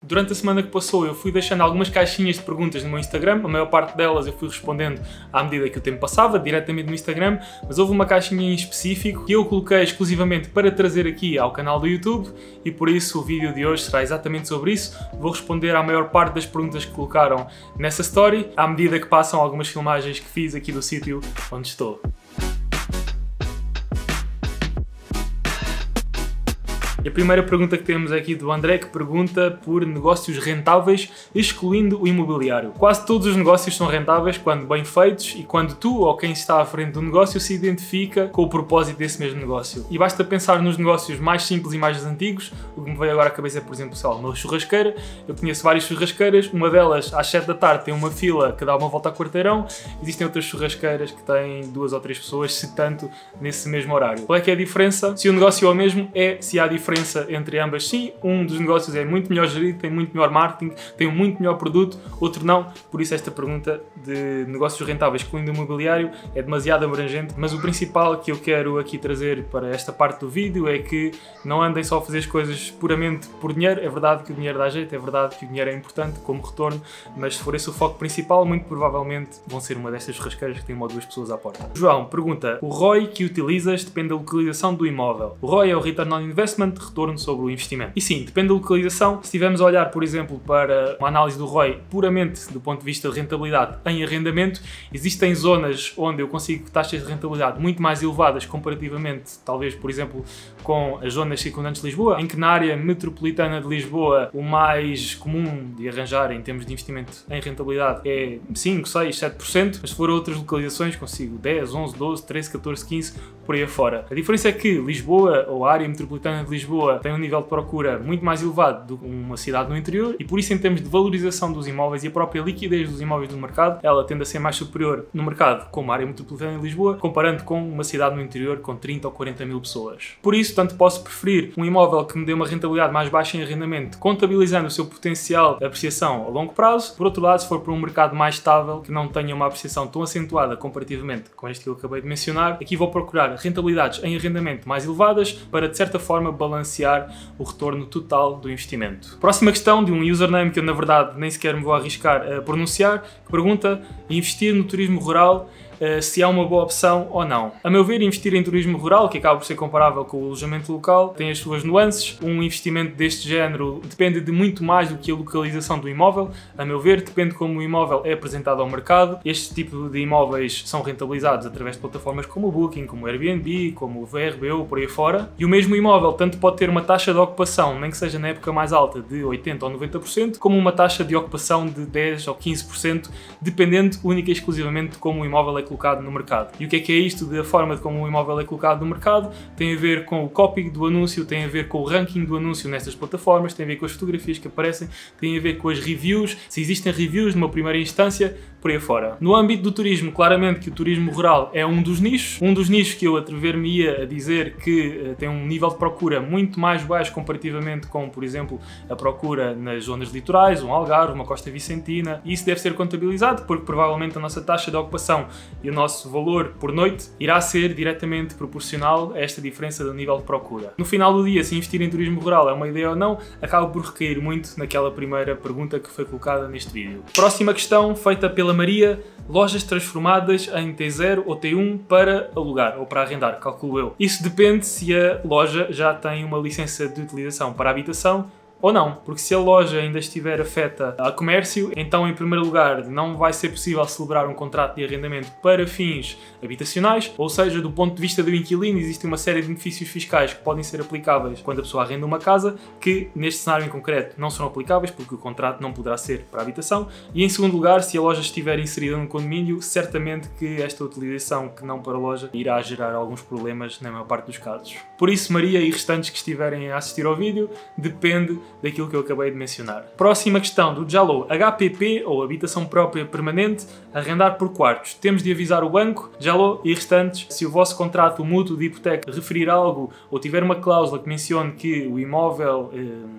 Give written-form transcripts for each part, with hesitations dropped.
Durante a semana que passou eu fui deixando algumas caixinhas de perguntas no meu Instagram, a maior parte delas eu fui respondendo à medida que o tempo passava, diretamente no Instagram, mas houve uma caixinha em específico que eu coloquei exclusivamente para trazer aqui ao canal do YouTube e por isso o vídeo de hoje será exatamente sobre isso. Vou responder à maior parte das perguntas que colocaram nessa story, à medida que passam algumas filmagens que fiz aqui do sítio onde estou. E a primeira pergunta que temos é aqui do André, que pergunta por negócios rentáveis, excluindo o imobiliário. Quase todos os negócios são rentáveis quando bem feitos e quando tu ou quem está à frente do negócio se identifica com o propósito desse mesmo negócio. E basta pensar nos negócios mais simples e mais antigos. O que me veio agora à cabeça é, por exemplo, sei lá, uma churrasqueira. Eu conheço várias churrasqueiras, uma delas às 7 da tarde tem uma fila que dá uma volta a quarteirão. Existem outras churrasqueiras que têm 2 ou 3 pessoas, se tanto, nesse mesmo horário. Qual é que é a diferença? Se o negócio é o mesmo, se há diferença entre ambas. Sim, um dos negócios é muito melhor gerido, tem muito melhor marketing, tem um muito melhor produto, outro não. Por isso esta pergunta de negócios rentáveis excluindo o imobiliário é demasiado abrangente, mas o principal que eu quero aqui trazer para esta parte do vídeo é que não andem só a fazer as coisas puramente por dinheiro. É verdade que o dinheiro dá jeito, é verdade que o dinheiro é importante como retorno, mas se for esse o foco principal, muito provavelmente vão ser uma destas churrasqueiras que tem 1 ou 2 pessoas à porta. João pergunta, o ROI que utilizas depende da localização do imóvel. O ROI é o Return on Investment, retorno sobre o investimento. E sim, depende da localização. Se estivermos a olhar, por exemplo, para uma análise do ROI puramente do ponto de vista de rentabilidade em arrendamento, existem zonas onde eu consigo taxas de rentabilidade muito mais elevadas comparativamente, talvez, por exemplo, com as zonas circundantes de Lisboa, em que na área metropolitana de Lisboa o mais comum de arranjar em termos de investimento em rentabilidade é 5, 6, 7%, mas se for outras localizações consigo 10, 11, 12, 13, 14, 15, por aí afora. A diferença é que Lisboa, ou a área metropolitana de Lisboa, tem um nível de procura muito mais elevado do que uma cidade no interior e por isso em termos de valorização dos imóveis e a própria liquidez dos imóveis do mercado, ela tende a ser mais superior no mercado como a área metropolitana de Lisboa, comparando com uma cidade no interior com 30 ou 40 mil pessoas. Por isso, tanto posso preferir um imóvel que me dê uma rentabilidade mais baixa em arrendamento, contabilizando o seu potencial de apreciação a longo prazo. Por outro lado, se for para um mercado mais estável, que não tenha uma apreciação tão acentuada comparativamente com este que eu acabei de mencionar, aqui vou procurar rentabilidades em arrendamento mais elevadas para, de certa forma, balancear o retorno total do investimento. Próxima questão de um username que eu, na verdade, nem sequer me vou arriscar a pronunciar, que pergunta, investir no turismo rural, se é uma boa opção ou não. A meu ver, investir em turismo rural, que acaba por ser comparável com o alojamento local, tem as suas nuances. Um investimento deste género depende de muito mais do que a localização do imóvel. A meu ver, depende de como o imóvel é apresentado ao mercado. Este tipo de imóveis são rentabilizados através de plataformas como o Booking, como o Airbnb, como o VRBO, por aí fora. E o mesmo imóvel tanto pode ter uma taxa de ocupação, nem que seja na época mais alta, de 80% ou 90%, como uma taxa de ocupação de 10% ou 15%, dependendo única e exclusivamente de como o imóvel é colocado no mercado. E o que é isto da forma de como o imóvel é colocado no mercado? Tem a ver com o copy do anúncio, tem a ver com o ranking do anúncio nestas plataformas, tem a ver com as fotografias que aparecem, tem a ver com as reviews, se existem reviews numa primeira instância, por aí fora. No âmbito do turismo, claramente que o turismo rural é um dos nichos que eu atrever-me-ia a dizer que tem um nível de procura muito mais baixo comparativamente com, por exemplo, a procura nas zonas litorais, um Algarve, uma Costa Vicentina, e isso deve ser contabilizado porque provavelmente a nossa taxa de ocupação e o nosso valor por noite irá ser diretamente proporcional a esta diferença do nível de procura. No final do dia, se investir em turismo rural é uma ideia ou não, acaba por recair muito naquela primeira pergunta que foi colocada neste vídeo. Próxima questão, feita pela Maria, lojas transformadas em T0 ou T1 para alugar ou para arrendar, calculo eu. Isso depende se a loja já tem uma licença de utilização para habitação ou não, porque se a loja ainda estiver afeta a comércio, então em primeiro lugar não vai ser possível celebrar um contrato de arrendamento para fins habitacionais, ou seja, do ponto de vista do inquilino existe uma série de benefícios fiscais que podem ser aplicáveis quando a pessoa arrenda uma casa, que neste cenário em concreto não serão aplicáveis porque o contrato não poderá ser para habitação, e em segundo lugar, se a loja estiver inserida no condomínio, certamente que esta utilização que não para a loja irá gerar alguns problemas na maior parte dos casos. Por isso, Maria e restantes que estiverem a assistir ao vídeo, depende daquilo que eu acabei de mencionar. Próxima questão do Jalou, HPP ou habitação própria permanente, arrendar por quartos. Temos de avisar o banco, Jalou e restantes, se o vosso contrato mútuo de hipoteca referir algo ou tiver uma cláusula que mencione que o imóvel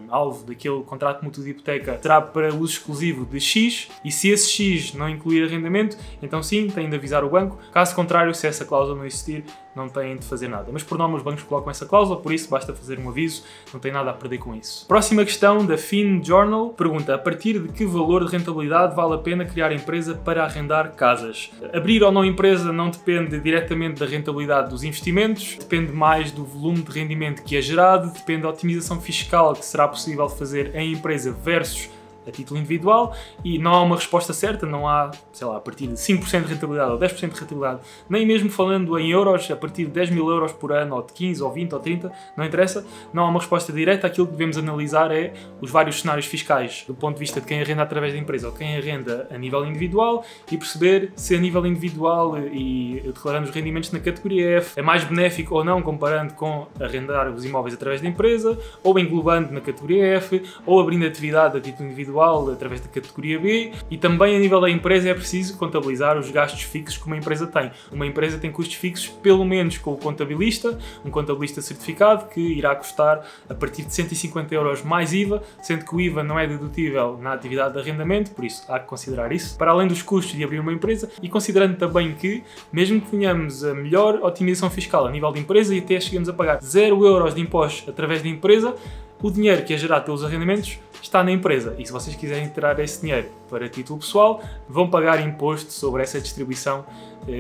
alvo daquele contrato mútuo de hipoteca será para uso exclusivo de X, e se esse X não incluir arrendamento, então sim, tem de avisar o banco. Caso contrário, se essa cláusula não existir, não têm de fazer nada. Mas por norma os bancos colocam essa cláusula, por isso basta fazer um aviso, não tem nada a perder com isso. Próxima questão da Fin Journal pergunta: a partir de que valor de rentabilidade vale a pena criar empresa para arrendar casas? Abrir ou não empresa não depende diretamente da rentabilidade dos investimentos, depende mais do volume de rendimento que é gerado, depende da otimização fiscal que será possível fazer em empresa versus a título individual, e não há uma resposta certa, não há, sei lá, a partir de 5% de rentabilidade ou 10% de rentabilidade, nem mesmo falando em euros, a partir de 10 mil euros por ano, ou de 15, ou 20, ou 30, não interessa, não há uma resposta direta. Aquilo que devemos analisar é os vários cenários fiscais, do ponto de vista de quem arrenda através da empresa ou quem arrenda a nível individual, e perceber se a nível individual e declarando os rendimentos na categoria F é mais benéfico ou não, comparando com arrendar os imóveis através da empresa, ou englobando na categoria F, ou abrindo atividade a título individual através da categoria B. E também a nível da empresa é preciso contabilizar os gastos fixos que uma empresa tem. Uma empresa tem custos fixos pelo menos com o contabilista, um contabilista certificado, que irá custar a partir de 150 euros mais IVA, sendo que o IVA não é dedutível na atividade de arrendamento, por isso há que considerar isso, para além dos custos de abrir uma empresa, e considerando também que, mesmo que tenhamos a melhor otimização fiscal a nível de empresa e até chegamos a pagar 0 euros de impostos através da empresa, o dinheiro que é gerado pelos arrendamentos está na empresa, e se vocês quiserem tirar esse dinheiro para título pessoal, vão pagar imposto sobre essa distribuição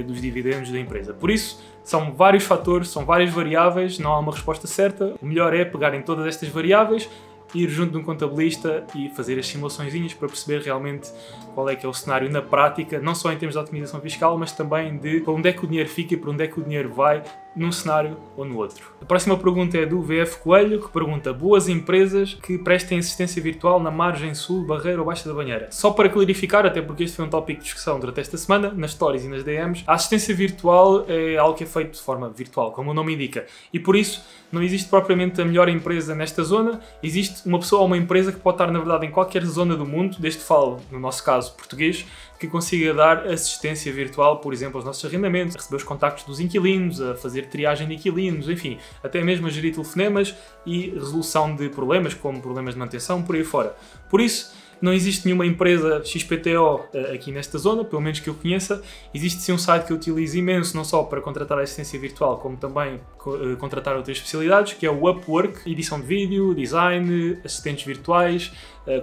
dos dividendos da empresa. Por isso, são vários fatores, são várias variáveis, não há uma resposta certa. O melhor é pegarem todas estas variáveis, ir junto de um contabilista e fazer as simulaçõezinhas para perceber realmente qual é que é o cenário na prática, não só em termos de otimização fiscal, mas também de para onde é que o dinheiro fica e para onde é que o dinheiro vai num cenário ou no outro. A próxima pergunta é do VF Coelho, que pergunta: boas empresas que prestem assistência virtual na margem sul, Barreiro ou Baixa da Banheira? Só para clarificar, até porque este foi um tópico de discussão durante esta semana, nas stories e nas DMs, a assistência virtual é algo que é feito de forma virtual, como o nome indica, e por isso não existe propriamente a melhor empresa nesta zona. Existe uma pessoa ou uma empresa que pode estar, na verdade, em qualquer zona do mundo, desde que falo, no nosso caso, português, que consiga dar assistência virtual, por exemplo, aos nossos arrendamentos, a receber os contactos dos inquilinos, a fazer triagem de inquilinos, enfim, até mesmo a gerir telefonemas e resolução de problemas, como problemas de manutenção, por aí fora. Por isso, não existe nenhuma empresa XPTO aqui nesta zona, pelo menos que eu conheça. Existe sim um site que eu utilizo imenso, não só para contratar assistência virtual, como também contratar outras especialidades, que é o Upwork, edição de vídeo, design, assistentes virtuais,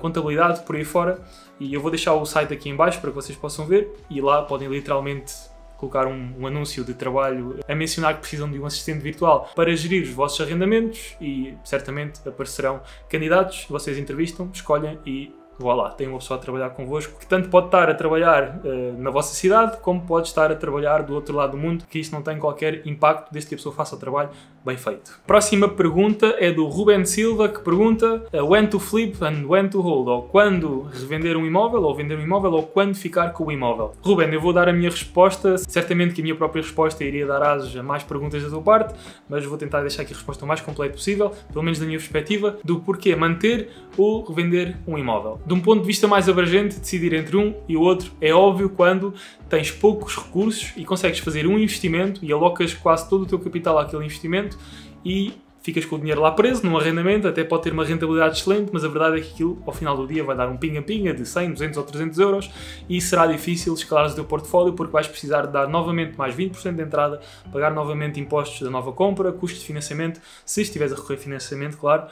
contabilidade, por aí fora. E eu vou deixar o site aqui em baixo para que vocês possam ver, e lá podem literalmente colocar um anúncio de trabalho a mencionar que precisam de um assistente virtual para gerir os vossos arrendamentos, e certamente aparecerão candidatos, vocês entrevistam, escolhem e voilà, tem uma pessoa a trabalhar convosco que tanto pode estar a trabalhar na vossa cidade, como pode estar a trabalhar do outro lado do mundo, que isso não tem qualquer impacto desde que a pessoa faça o trabalho bem feito. Próxima pergunta é do Ruben Silva, que pergunta: when to flip and when to hold? Ou quando revender um imóvel, ou vender um imóvel, ou quando ficar com o imóvel? Ruben, eu vou dar a minha resposta. Certamente que a minha própria resposta iria dar asas a mais perguntas da tua parte, mas vou tentar deixar aqui a resposta o mais completa possível, pelo menos da minha perspectiva, do porquê manter ou revender um imóvel. De um ponto de vista mais abrangente, decidir entre um e o outro é óbvio quando tens poucos recursos e consegues fazer um investimento e alocas quase todo o teu capital àquele investimento e ficas com o dinheiro lá preso, num arrendamento, até pode ter uma rentabilidade excelente, mas a verdade é que aquilo, ao final do dia, vai dar um pinga-pinga de 100, 200 ou 300 euros e será difícil escalar o teu portfólio, porque vais precisar de dar novamente mais 20% de entrada, pagar novamente impostos da nova compra, custos de financiamento, se estiveres a recorrer a financiamento, claro,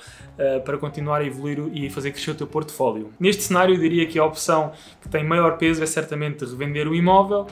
para continuar a evoluir e fazer crescer o teu portfólio. Neste cenário, eu diria que a opção que tem maior peso é certamente revender o imóvel,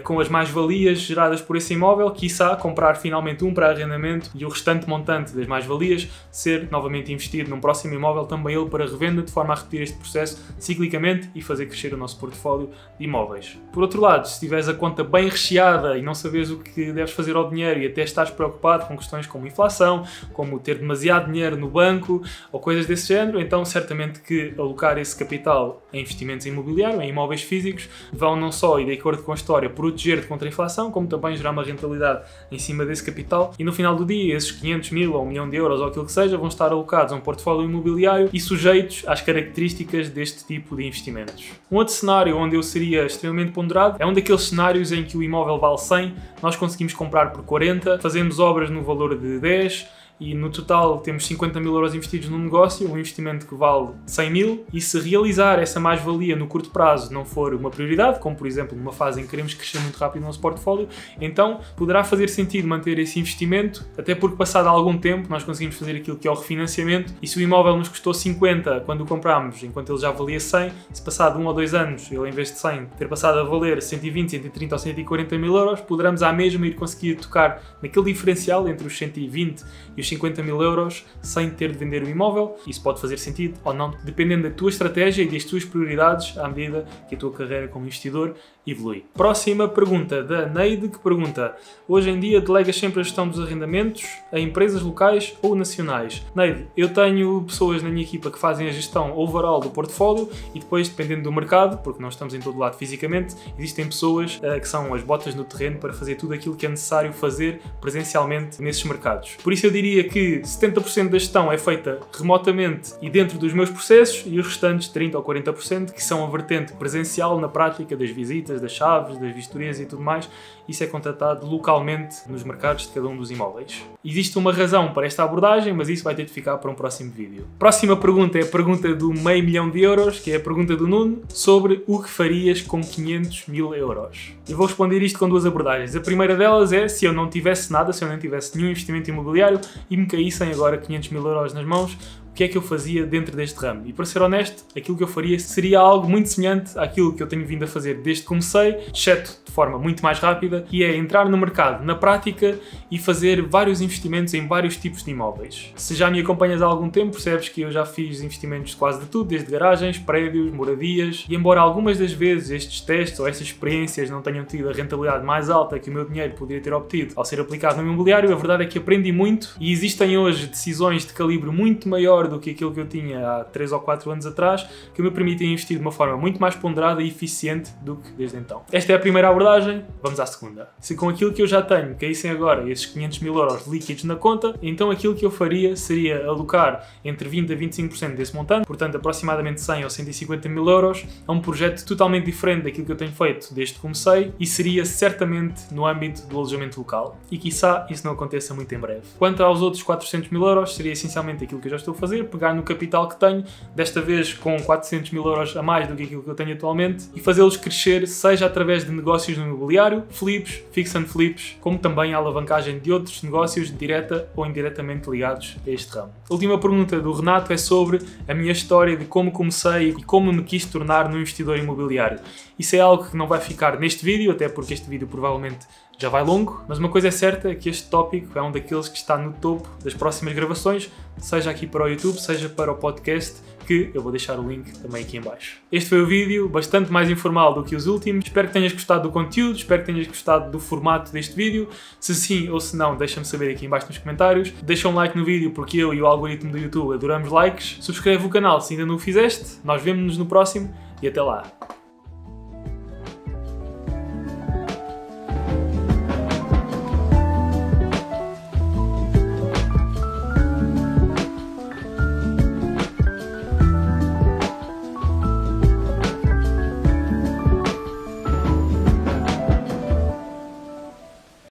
com as mais-valias geradas por esse imóvel, quiçá comprar finalmente um para arrendamento e o restante montante das mais-valias ser novamente investido num próximo imóvel, também ele para revenda, de forma a repetir este processo ciclicamente e fazer crescer o nosso portfólio de imóveis. Por outro lado, se tiveres a conta bem recheada e não sabes o que deves fazer ao dinheiro e até estás preocupado com questões como inflação, como ter demasiado dinheiro no banco ou coisas desse género, então certamente que alocar esse capital em investimentos imobiliários, em imóveis físicos, vão não só, e de acordo com a história, proteger-te contra a inflação, como também gerar uma rentabilidade em cima desse capital, e no final do dia esses 500 mil ou 1 milhão de euros ou aquilo que seja vão estar alocados a um portfólio imobiliário e sujeitos às características deste tipo de investimentos. Um outro cenário onde eu seria extremamente ponderado é um daqueles cenários em que o imóvel vale 100, nós conseguimos comprar por 40, fazemos obras no valor de 10 e no total temos 50 mil euros investidos num negócio, um investimento que vale 100 mil, e se realizar essa mais-valia no curto prazo não for uma prioridade, como por exemplo numa fase em que queremos crescer muito rápido no nosso portfólio, então poderá fazer sentido manter esse investimento, até porque passado algum tempo nós conseguimos fazer aquilo que é o refinanciamento, e se o imóvel nos custou 50 quando o comprámos, enquanto ele já valia 100, se passado 1 ou 2 anos ele em vez de 100 ter passado a valer 120, 130 ou 140 mil euros, poderemos à mesma ir conseguir tocar naquele diferencial entre os 120 e os 50 mil euros sem ter de vender o imóvel. Isso pode fazer sentido ou não, dependendo da tua estratégia e das tuas prioridades à medida que a tua carreira como investidor evolui. Próxima pergunta da Neide, que pergunta: hoje em dia delegas sempre a gestão dos arrendamentos a empresas locais ou nacionais? Neide, eu tenho pessoas na minha equipa que fazem a gestão overall do portfólio e depois, dependendo do mercado, porque nós estamos em todo lado fisicamente, existem pessoas que são as botas no terreno para fazer tudo aquilo que é necessário fazer presencialmente nesses mercados. Por isso eu diria que 70% da gestão é feita remotamente e dentro dos meus processos, e os restantes 30% ou 40% que são a vertente presencial na prática das visitas, das chaves, das vistorias e tudo mais, isso é contratado localmente nos mercados de cada um dos imóveis. Existe uma razão para esta abordagem, mas isso vai ter de ficar para um próximo vídeo. Próxima pergunta é a pergunta do meio milhão de euros, que é a pergunta do Nuno, sobre o que farias com 500 mil euros. Eu vou responder isto com duas abordagens. A primeira delas é se eu não tivesse nada, se eu não tivesse nenhum investimento imobiliário e me caíssem agora 500 mil euros nas mãos, o que é que eu fazia dentro deste ramo? E para ser honesto, aquilo que eu faria seria algo muito semelhante àquilo que eu tenho vindo a fazer desde que comecei, exceto de forma muito mais rápida, que é entrar no mercado na prática e fazer vários investimentos em vários tipos de imóveis. Se já me acompanhas há algum tempo, percebes que eu já fiz investimentos de quase de tudo, desde garagens, prédios, moradias, e embora algumas das vezes estes testes ou estas experiências não tenham tido a rentabilidade mais alta que o meu dinheiro poderia ter obtido ao ser aplicado no imobiliário, a verdade é que aprendi muito e existem hoje decisões de calibre muito maior do que aquilo que eu tinha há 3 ou 4 anos atrás, que me permitem investir de uma forma muito mais ponderada e eficiente do que desde então. Esta é a primeira abordagem, vamos à segunda. Se com aquilo que eu já tenho caíssem agora esses 500 mil euros líquidos na conta, então aquilo que eu faria seria alocar entre 20% a 25% desse montante, portanto aproximadamente 100 ou 150 mil euros, a um projeto totalmente diferente daquilo que eu tenho feito desde que comecei, e seria certamente no âmbito do alojamento local. E quiçá isso não aconteça muito em breve. Quanto aos outros 400 mil euros, seria essencialmente aquilo que eu já estou a fazer, pegar no capital que tenho, desta vez com 400 mil euros a mais do que aquilo que eu tenho atualmente, e fazê-los crescer, seja através de negócios no imobiliário, flips, fix and flips, como também a alavancagem de outros negócios direta ou indiretamente ligados a este ramo. A última pergunta do Renato é sobre a minha história de como comecei e como me quis tornar num investidor imobiliário. Isso é algo que não vai ficar neste vídeo, até porque este vídeo provavelmente já vai longo, mas uma coisa é certa, é que este tópico é um daqueles que está no topo das próximas gravações, seja aqui para o YouTube, seja para o podcast, que eu vou deixar o link também aqui em baixo. Este foi o vídeo, bastante mais informal do que os últimos. Espero que tenhas gostado do conteúdo, espero que tenhas gostado do formato deste vídeo. Se sim ou se não, deixa-me saber aqui em baixo nos comentários. Deixa um like no vídeo porque eu e o algoritmo do YouTube adoramos likes. Subscreve o canal se ainda não o fizeste. Nós vemo-nos no próximo e até lá.